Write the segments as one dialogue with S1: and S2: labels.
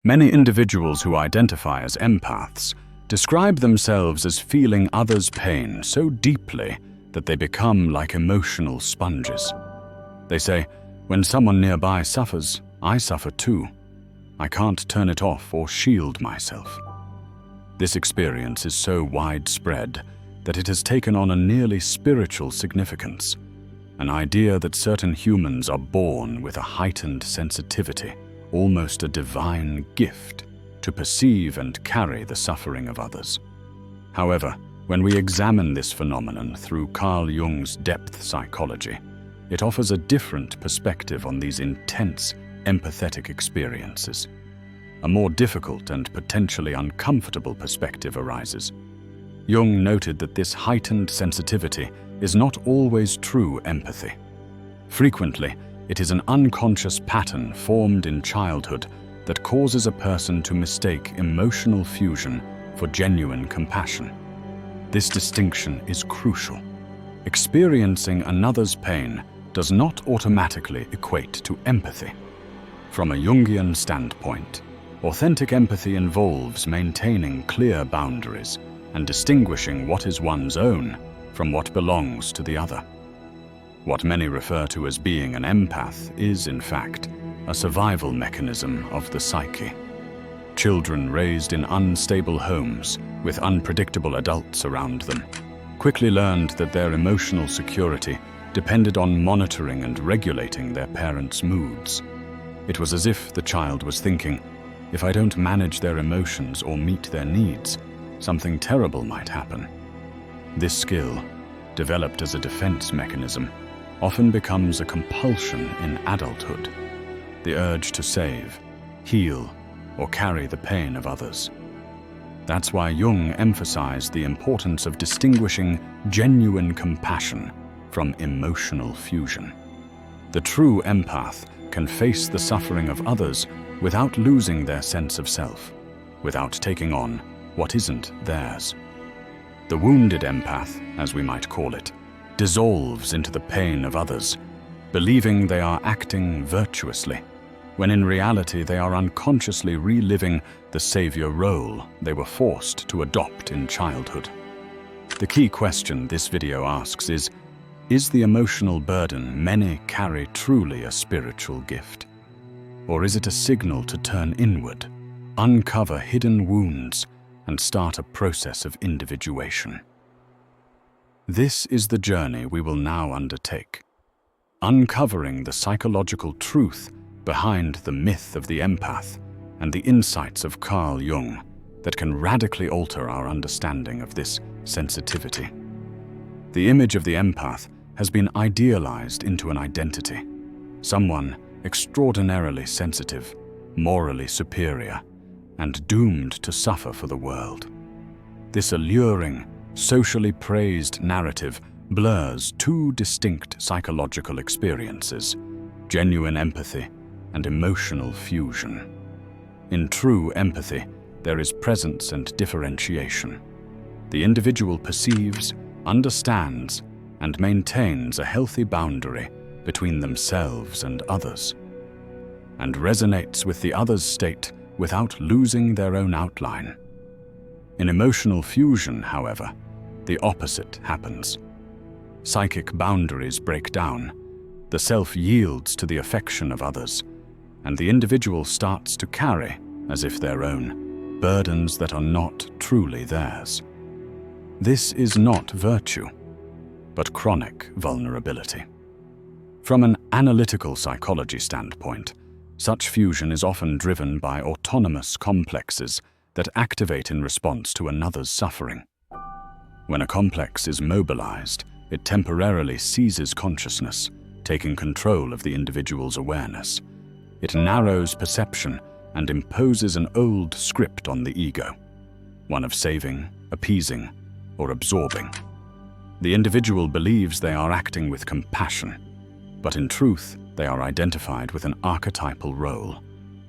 S1: Many individuals who identify as empaths describe themselves as feeling others' pain so deeply that they become like emotional sponges. They say, "When someone nearby suffers, I suffer too. I can't turn it off or shield myself." This experience is so widespread that it has taken on a nearly spiritual significance, an idea that certain humans are born with a heightened sensitivity, almost a divine gift, to perceive and carry the suffering of others. However, when we examine this phenomenon through Carl Jung's depth psychology, it offers a different perspective on these intense, empathetic experiences. A more difficult and potentially uncomfortable perspective arises. Jung noted that this heightened sensitivity is not always true empathy. Frequently, it is an unconscious pattern formed in childhood that causes a person to mistake emotional fusion for genuine compassion. This distinction is crucial. Experiencing another's pain does not automatically equate to empathy. From a Jungian standpoint, authentic empathy involves maintaining clear boundaries and distinguishing what is one's own from what belongs to the other. What many refer to as being an empath is, in fact, a survival mechanism of the psyche. Children raised in unstable homes with unpredictable adults around them quickly learned that their emotional security depended on monitoring and regulating their parents' moods. It was as if the child was thinking, "If I don't manage their emotions or meet their needs, something terrible might happen." This skill, developed as a defense mechanism, often becomes a compulsion in adulthood, the urge to save, heal, or carry the pain of others. That's why Jung emphasized the importance of distinguishing genuine compassion from emotional fusion. The true empath can face the suffering of others without losing their sense of self, without taking on what isn't theirs. The wounded empath, as we might call it, dissolves into the pain of others, believing they are acting virtuously, when in reality they are unconsciously reliving the savior role they were forced to adopt in childhood. The key question this video asks is the emotional burden many carry truly a spiritual gift? Or is it a signal to turn inward, uncover hidden wounds, and start a process of individuation? This is the journey we will now undertake, uncovering the psychological truth behind the myth of the empath and the insights of Carl Jung that can radically alter our understanding of this sensitivity. The image of the empath has been idealized into an identity, someone extraordinarily sensitive, morally superior, and doomed to suffer for the world. This alluring, socially praised narrative blurs two distinct psychological experiences: genuine empathy and emotional fusion. In true empathy, there is presence and differentiation. The individual perceives, understands, and maintains a healthy boundary between themselves and others, and resonates with the other's state without losing their own outline. In emotional fusion, however, the opposite happens. Psychic boundaries break down, the self yields to the affection of others, and the individual starts to carry, as if their own, burdens that are not truly theirs. This is not virtue, but chronic vulnerability. From an analytical psychology standpoint, such fusion is often driven by autonomous complexes that activate in response to another's suffering. When a complex is mobilized, it temporarily seizes consciousness, taking control of the individual's awareness. It narrows perception and imposes an old script on the ego, one of saving, appeasing, or absorbing. The individual believes they are acting with compassion, but in truth, they are identified with an archetypal role,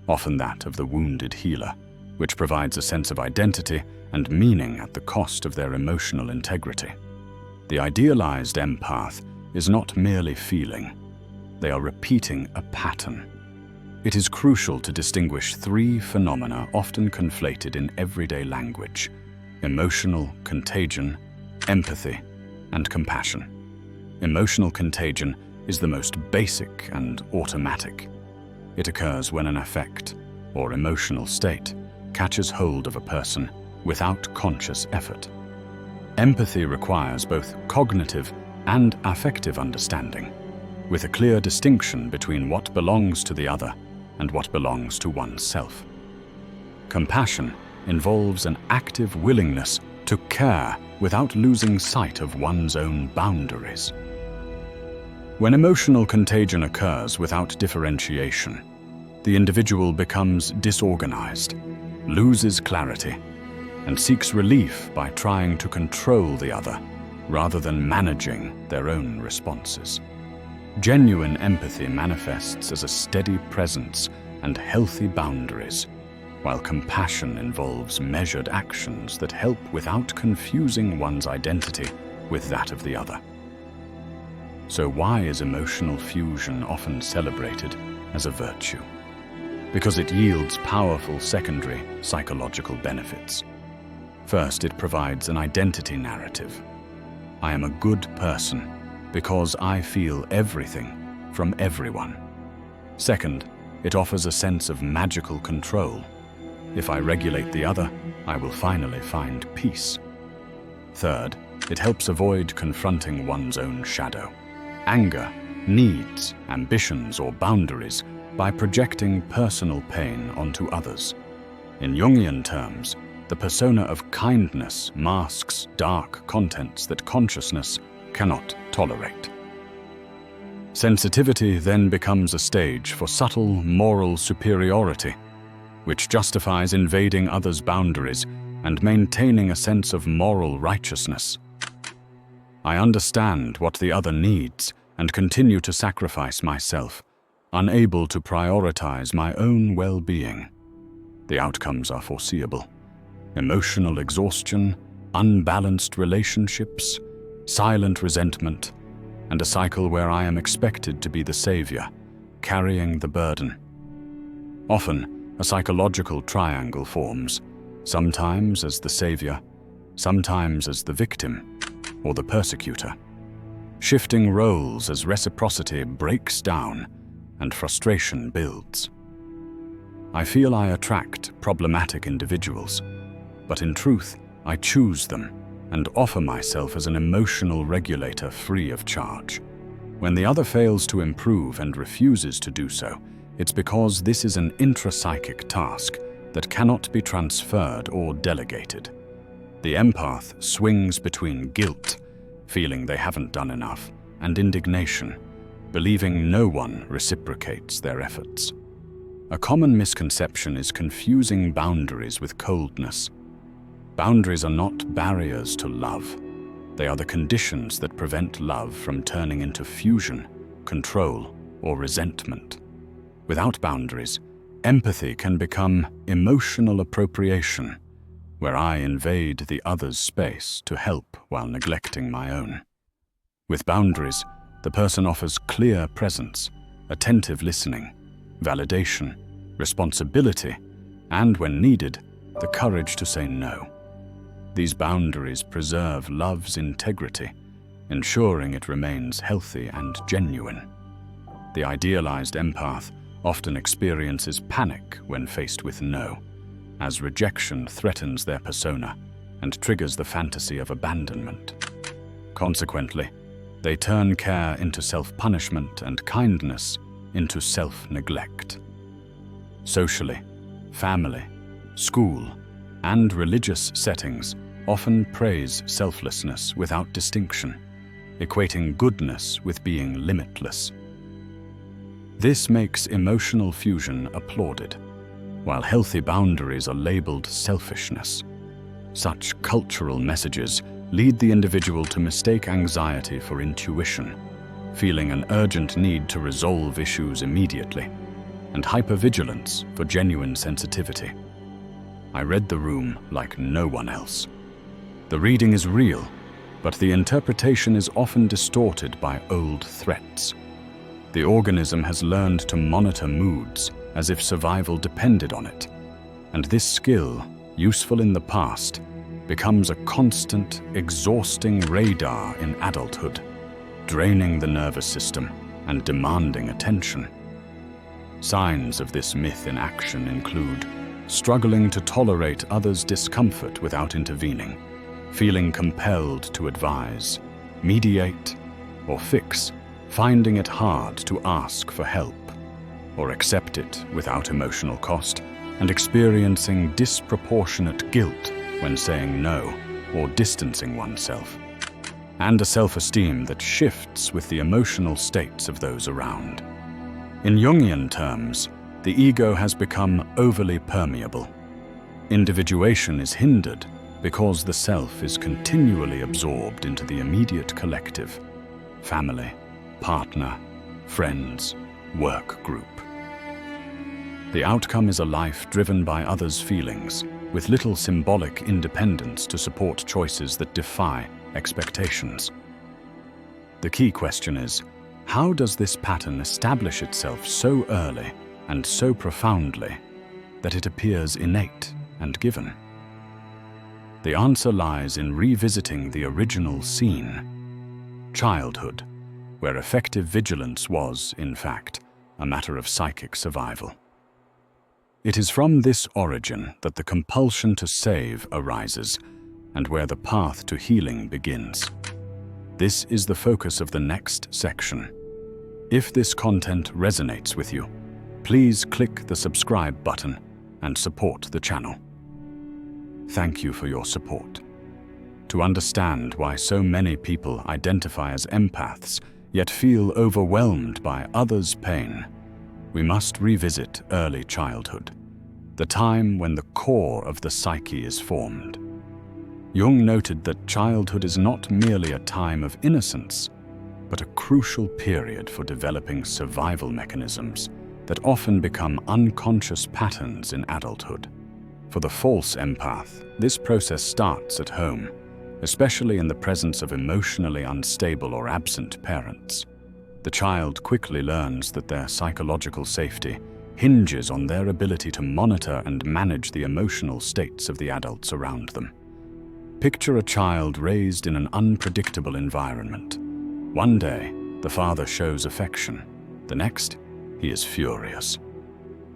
S1: often that of the wounded healer, which provides a sense of identity and meaning at the cost of their emotional integrity. The idealized empath is not merely feeling. They are repeating a pattern. It is crucial to distinguish three phenomena often conflated in everyday language: emotional contagion, empathy, and compassion. Emotional contagion is the most basic and automatic. It occurs when an affect or emotional state catches hold of a person without conscious effort. Empathy requires both cognitive and affective understanding, with a clear distinction between what belongs to the other and what belongs to oneself. Compassion involves an active willingness to care without losing sight of one's own boundaries. When emotional contagion occurs without differentiation, the individual becomes disorganized, loses clarity, and seeks relief by trying to control the other rather than managing their own responses. Genuine empathy manifests as a steady presence and healthy boundaries, while compassion involves measured actions that help without confusing one's identity with that of the other. So why is emotional fusion often celebrated as a virtue? Because it yields powerful secondary psychological benefits. First, it provides an identity narrative. I am a good person because I feel everything from everyone. Second, it offers a sense of magical control. If I regulate the other, I will finally find peace. Third, it helps avoid confronting one's own shadow, anger, needs, ambitions, or boundaries by projecting personal pain onto others. In Jungian terms, the persona of kindness masks dark contents that consciousness cannot tolerate. Sensitivity then becomes a stage for subtle moral superiority, which justifies invading others' boundaries and maintaining a sense of moral righteousness. I understand what the other needs and continue to sacrifice myself, unable to prioritize my own well-being. The outcomes are foreseeable: emotional exhaustion, unbalanced relationships, silent resentment, and a cycle where I am expected to be the savior, carrying the burden. Often, a psychological triangle forms, sometimes as the savior, sometimes as the victim, or the persecutor, shifting roles as reciprocity breaks down and frustration builds. I feel I attract problematic individuals, but in truth, I choose them and offer myself as an emotional regulator free of charge. When the other fails to improve and refuses to do so, it's because this is an intrapsychic task that cannot be transferred or delegated. The empath swings between guilt, feeling they haven't done enough, and indignation, believing no one reciprocates their efforts. A common misconception is confusing boundaries with coldness. Boundaries are not barriers to love. They are the conditions that prevent love from turning into fusion, control, or resentment. Without boundaries, empathy can become emotional appropriation, where I invade the other's space to help while neglecting my own. With boundaries, the person offers clear presence, attentive listening, validation, responsibility, and when needed, the courage to say no. These boundaries preserve love's integrity, ensuring it remains healthy and genuine. The idealized empath often experiences panic when faced with no, as rejection threatens their persona and triggers the fantasy of abandonment. Consequently, they turn care into self-punishment and kindness into self-neglect. Socially, family, school, and religious settings often praise selflessness without distinction, equating goodness with being limitless. This makes emotional fusion applauded, while healthy boundaries are labeled selfishness. Such cultural messages lead the individual to mistake anxiety for intuition, feeling an urgent need to resolve issues immediately, and hypervigilance for genuine sensitivity. I read the room like no one else. The reading is real, but the interpretation is often distorted by old threats. The organism has learned to monitor moods, as if survival depended on it. And this skill, useful in the past, becomes a constant, exhausting radar in adulthood, draining the nervous system and demanding attention. Signs of this myth in action include struggling to tolerate others' discomfort without intervening, feeling compelled to advise, mediate, or fix, finding it hard to ask for help or accept it without emotional cost, and experiencing disproportionate guilt when saying no or distancing oneself, and a self-esteem that shifts with the emotional states of those around. In Jungian terms, the ego has become overly permeable. Individuation is hindered because the self is continually absorbed into the immediate collective, family, partner, friends, work group. The outcome is a life driven by others' feelings, with little symbolic independence to support choices that defy expectations. The key question is, how does this pattern establish itself so early and so profoundly that it appears innate and given? The answer lies in revisiting the original scene, childhood, where effective vigilance was, in fact, a matter of psychic survival. It is from this origin that the compulsion to save arises, and where the path to healing begins. This is the focus of the next section. If this content resonates with you, please click the subscribe button and support the channel. Thank you for your support. To understand why so many people identify as empaths, yet feel overwhelmed by others' pain, we must revisit early childhood, the time when the core of the psyche is formed. Jung noted that childhood is not merely a time of innocence, but a crucial period for developing survival mechanisms that often become unconscious patterns in adulthood. For the false empath, this process starts at home, especially in the presence of emotionally unstable or absent parents. The child quickly learns that their psychological safety hinges on their ability to monitor and manage the emotional states of the adults around them. Picture a child raised in an unpredictable environment. One day, the father shows affection. The next, he is furious.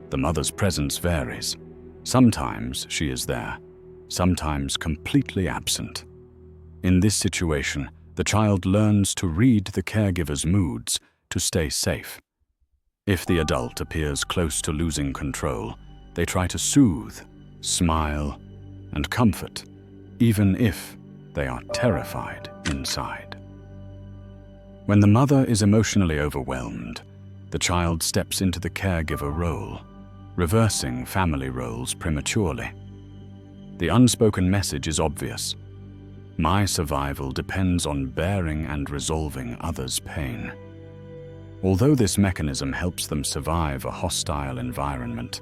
S1: The mother's presence varies. Sometimes she is there, sometimes completely absent. In this situation, the child learns to read the caregiver's moods to stay safe. If the adult appears close to losing control, they try to soothe, smile, and comfort, even if they are terrified inside. When the mother is emotionally overwhelmed, the child steps into the caregiver role, reversing family roles prematurely. The unspoken message is obvious. My survival depends on bearing and resolving others' pain. Although this mechanism helps them survive a hostile environment,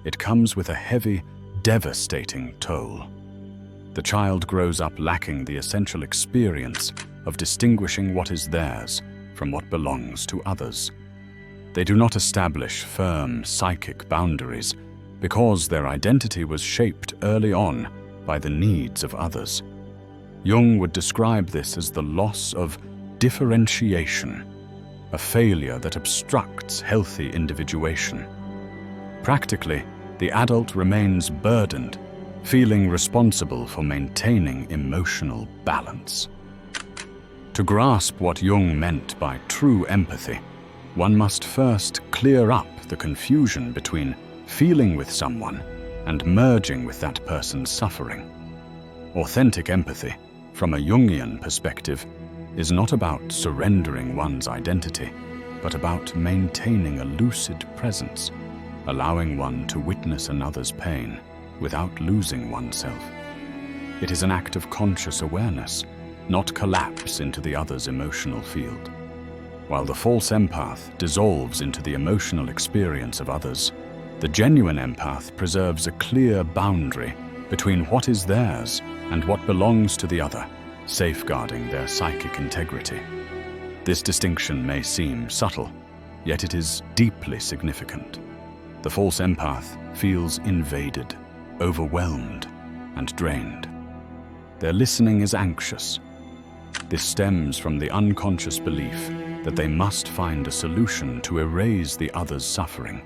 S1: it comes with a heavy, devastating toll. The child grows up lacking the essential experience of distinguishing what is theirs from what belongs to others. They do not establish firm psychic boundaries because their identity was shaped early on by the needs of others. Jung would describe this as the loss of differentiation, a failure that obstructs healthy individuation. Practically, the adult remains burdened, feeling responsible for maintaining emotional balance. To grasp what Jung meant by true empathy, one must first clear up the confusion between feeling with someone and merging with that person's suffering. Authentic empathy, from a Jungian perspective, is not about surrendering one's identity, but about maintaining a lucid presence, allowing one to witness another's pain without losing oneself. It is an act of conscious awareness, not collapse into the other's emotional field. While the false empath dissolves into the emotional experience of others, the genuine empath preserves a clear boundary between what is theirs and what belongs to the other, safeguarding their psychic integrity. This distinction may seem subtle, yet it is deeply significant. The false empath feels invaded, overwhelmed, and drained. Their listening is anxious. This stems from the unconscious belief that they must find a solution to erase the other's suffering,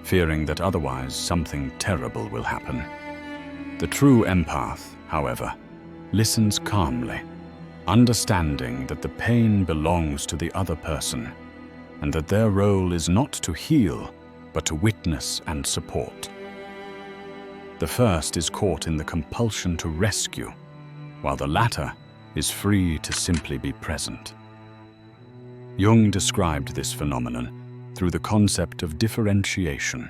S1: fearing that otherwise something terrible will happen. The true empath, however, listens calmly, understanding that the pain belongs to the other person, and that their role is not to heal, but to witness and support. The first is caught in the compulsion to rescue, while the latter is free to simply be present. Jung described this phenomenon through the concept of differentiation,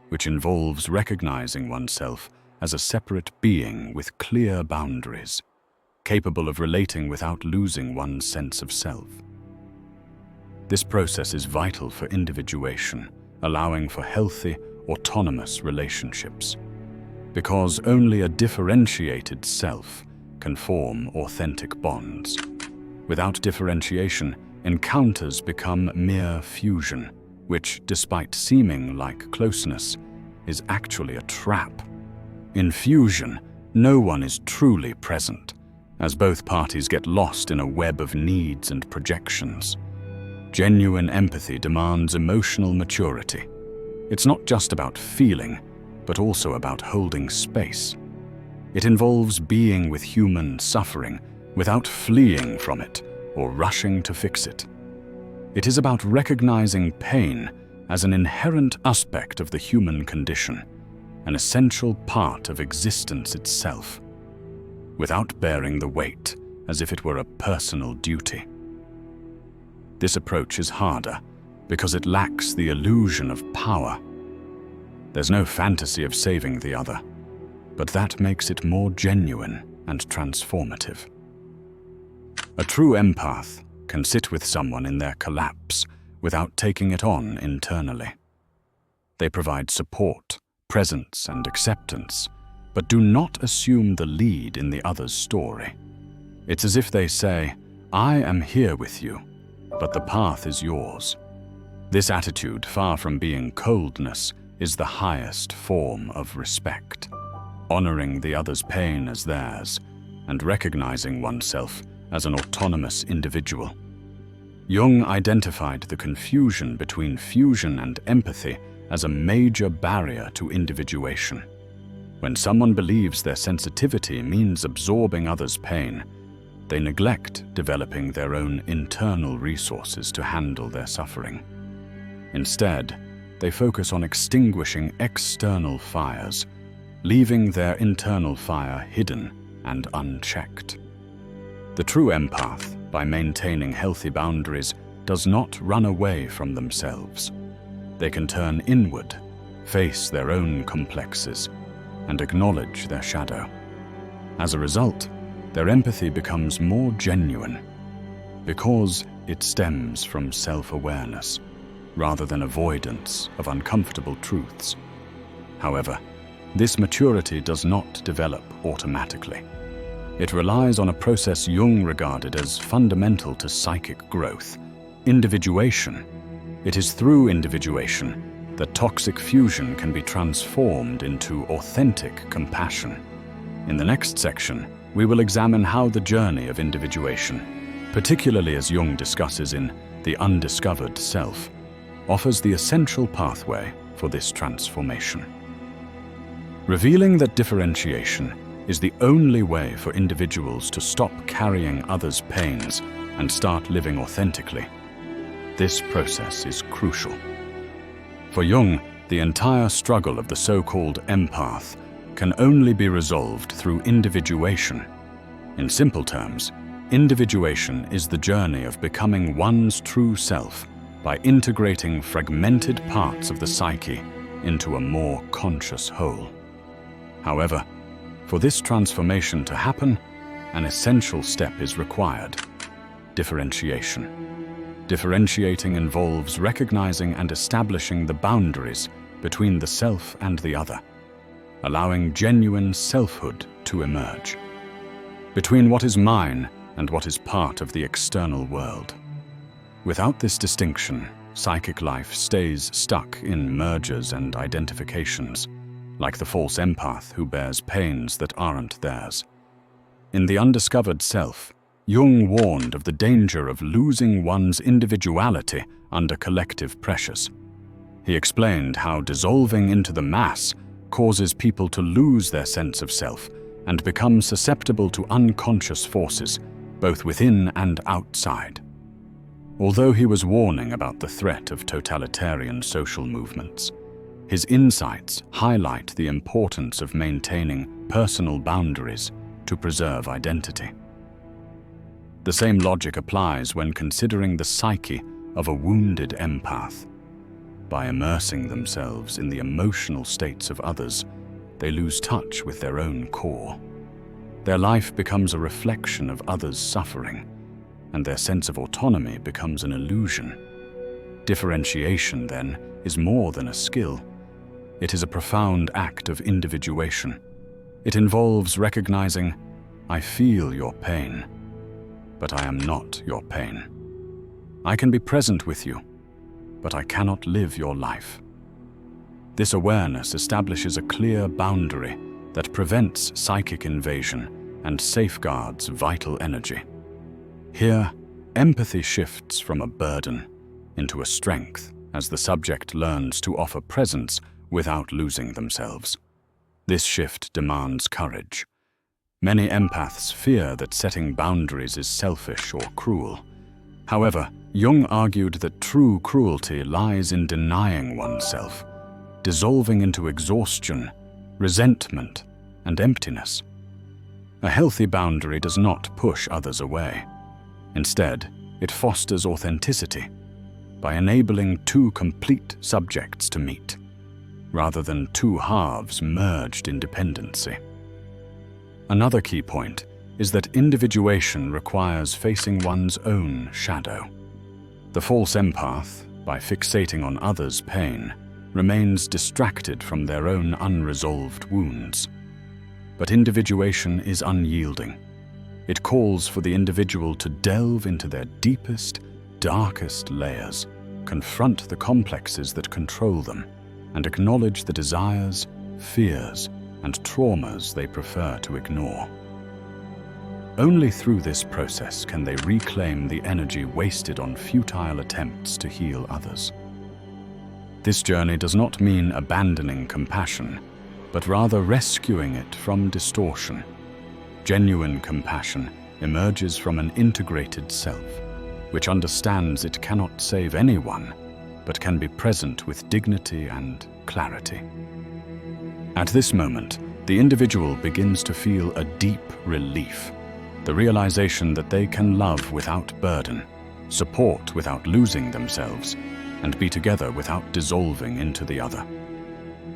S1: which involves recognizing oneself as a separate being with clear boundaries, capable of relating without losing one's sense of self. This process is vital for individuation, allowing for healthy, autonomous relationships, because only a differentiated self can form authentic bonds. Without differentiation, encounters become mere fusion, which, despite seeming like closeness, is actually a trap. In fusion, no one is truly present, as both parties get lost in a web of needs and projections. Genuine empathy demands emotional maturity. It's not just about feeling, but also about holding space. It involves being with human suffering without fleeing from it or rushing to fix it. It is about recognizing pain as an inherent aspect of the human condition, an essential part of existence itself, without bearing the weight as if it were a personal duty. This approach is harder because it lacks the illusion of power. There's no fantasy of saving the other, but that makes it more genuine and transformative. A true empath can sit with someone in their collapse without taking it on internally. They provide support, presence, and acceptance, but do not assume the lead in the other's story. It's as if they say, "I am here with you, but the path is yours." This attitude, far from being coldness, is the highest form of respect, honoring the other's pain as theirs, and recognizing oneself as an autonomous individual. Jung identified the confusion between fusion and empathy as a major barrier to individuation. When someone believes their sensitivity means absorbing others' pain, they neglect developing their own internal resources to handle their suffering. Instead, they focus on extinguishing external fires, leaving their internal fire hidden and unchecked. The true empath, by maintaining healthy boundaries, does not run away from themselves. They can turn inward, face their own complexes, and acknowledge their shadow. As a result, their empathy becomes more genuine because it stems from self-awareness rather than avoidance of uncomfortable truths. However, this maturity does not develop automatically. It relies on a process Jung regarded as fundamental to psychic growth, individuation. It is through individuation that toxic fusion can be transformed into authentic compassion. In the next section, we will examine how the journey of individuation, particularly as Jung discusses in The Undiscovered Self, offers the essential pathway for this transformation. Revealing that differentiation is the only way for individuals to stop carrying others' pains and start living authentically. This process is crucial. For Jung, the entire struggle of the so-called empath can only be resolved through individuation. In simple terms, individuation is the journey of becoming one's true self by integrating fragmented parts of the psyche into a more conscious whole. However, for this transformation to happen, an essential step is required: differentiation. Differentiating involves recognizing and establishing the boundaries between the self and the other, allowing genuine selfhood to emerge, between what is mine and what is part of the external world. Without this distinction, psychic life stays stuck in mergers and identifications, like the false empath who bears pains that aren't theirs. In The Undiscovered Self, Jung warned of the danger of losing one's individuality under collective pressures. He explained how dissolving into the mass causes people to lose their sense of self and become susceptible to unconscious forces, both within and outside. Although he was warning about the threat of totalitarian social movements, his insights highlight the importance of maintaining personal boundaries to preserve identity. The same logic applies when considering the psyche of a wounded empath. By immersing themselves in the emotional states of others, they lose touch with their own core. Their life becomes a reflection of others' suffering, and their sense of autonomy becomes an illusion. Differentiation, then, is more than a skill. It is a profound act of individuation. It involves recognizing, I feel your pain, but I am not your pain. I can be present with you, but I cannot live your life. This awareness establishes a clear boundary that prevents psychic invasion and safeguards vital energy. Here, empathy shifts from a burden into a strength as the subject learns to offer presence without losing themselves. This shift demands courage. Many empaths fear that setting boundaries is selfish or cruel. However, Jung argued that true cruelty lies in denying oneself, dissolving into exhaustion, resentment, and emptiness. A healthy boundary does not push others away. Instead, it fosters authenticity by enabling two complete subjects to meet, rather than two halves merged in dependency. Another key point is that individuation requires facing one's own shadow. The false empath, by fixating on others' pain, remains distracted from their own unresolved wounds. But individuation is unyielding. It calls for the individual to delve into their deepest, darkest layers, confront the complexes that control them, and acknowledge the desires, fears, and traumas they prefer to ignore. Only through this process can they reclaim the energy wasted on futile attempts to heal others. This journey does not mean abandoning compassion, but rather rescuing it from distortion. Genuine compassion emerges from an integrated self, which understands it cannot save anyone, but can be present with dignity and clarity. At this moment, the individual begins to feel a deep relief, the realization that they can love without burden, support without losing themselves, and be together without dissolving into the other.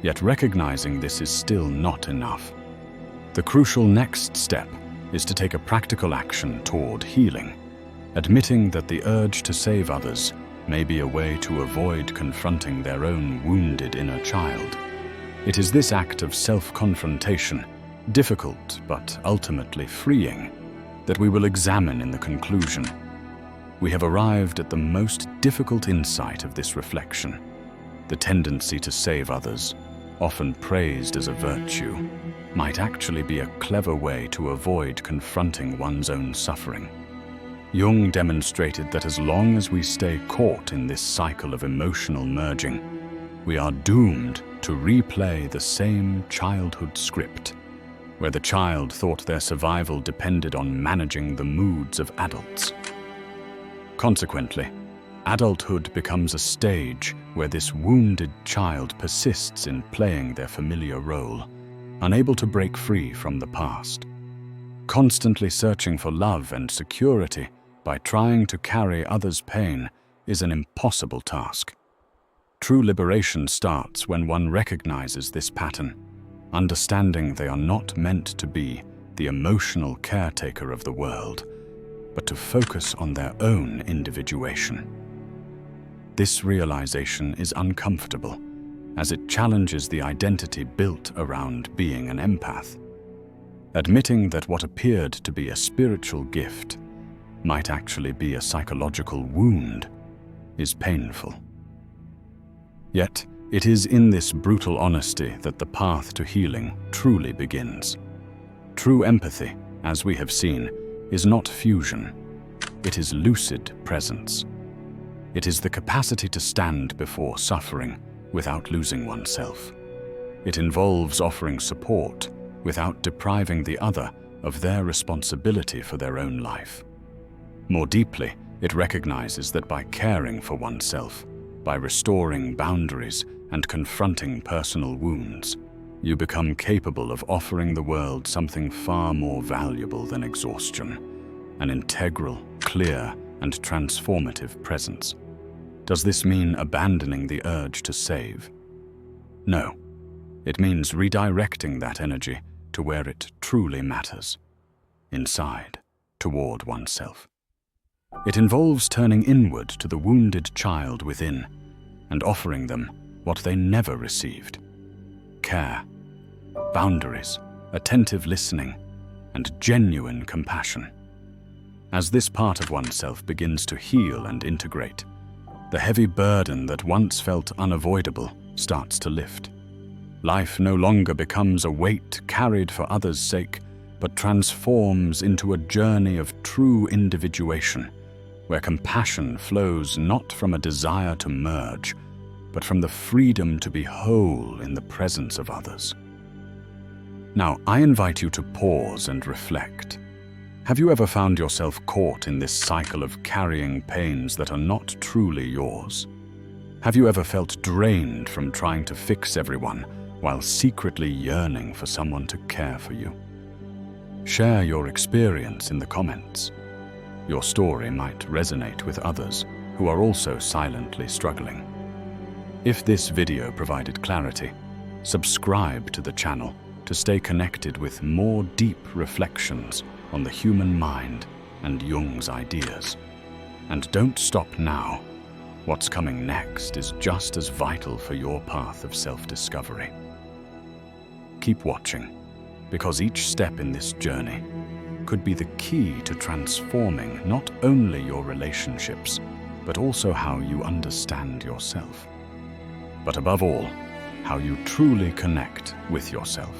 S1: Yet recognizing this is still not enough. The crucial next step is to take a practical action toward healing, admitting that the urge to save others may be a way to avoid confronting their own wounded inner child. It is this act of self-confrontation, difficult but ultimately freeing, that we will examine in the conclusion. We have arrived at the most difficult insight of this reflection. The tendency to save others, often praised as a virtue, might actually be a clever way to avoid confronting one's own suffering. Jung demonstrated that as long as we stay caught in this cycle of emotional merging, we are doomed to replay the same childhood script, where the child thought their survival depended on managing the moods of adults. Consequently, adulthood becomes a stage where this wounded child persists in playing their familiar role, unable to break free from the past. Constantly searching for love and security by trying to carry others' pain is an impossible task. True liberation starts when one recognizes this pattern, understanding they are not meant to be the emotional caretaker of the world, but to focus on their own individuation. This realization is uncomfortable, as it challenges the identity built around being an empath. Admitting that what appeared to be a spiritual gift might actually be a psychological wound is painful. Yet, it is in this brutal honesty that the path to healing truly begins. True empathy, as we have seen, is not fusion. It is lucid presence. It is the capacity to stand before suffering without losing oneself. It involves offering support without depriving the other of their responsibility for their own life. More deeply, it recognizes that by caring for oneself, by restoring boundaries and confronting personal wounds, you become capable of offering the world something far more valuable than exhaustion, an integral, clear, and transformative presence. Does this mean abandoning the urge to save? No. It means redirecting that energy to where it truly matters, inside, toward oneself. It involves turning inward to the wounded child within and offering them what they never received: care, boundaries, attentive listening, and genuine compassion. As this part of oneself begins to heal and integrate, the heavy burden that once felt unavoidable starts to lift. Life no longer becomes a weight carried for others' sake, but transforms into a journey of true individuation, where compassion flows not from a desire to merge, but from the freedom to be whole in the presence of others. Now, I invite you to pause and reflect. Have you ever found yourself caught in this cycle of carrying pains that are not truly yours? Have you ever felt drained from trying to fix everyone while secretly yearning for someone to care for you? Share your experience in the comments. Your story might resonate with others who are also silently struggling. If this video provided clarity, subscribe to the channel to stay connected with more deep reflections on the human mind and Jung's ideas. And don't stop now. What's coming next is just as vital for your path of self-discovery. Keep watching, because each step in this journey could be the key to transforming not only your relationships, but also how you understand yourself. But above all, how you truly connect with yourself.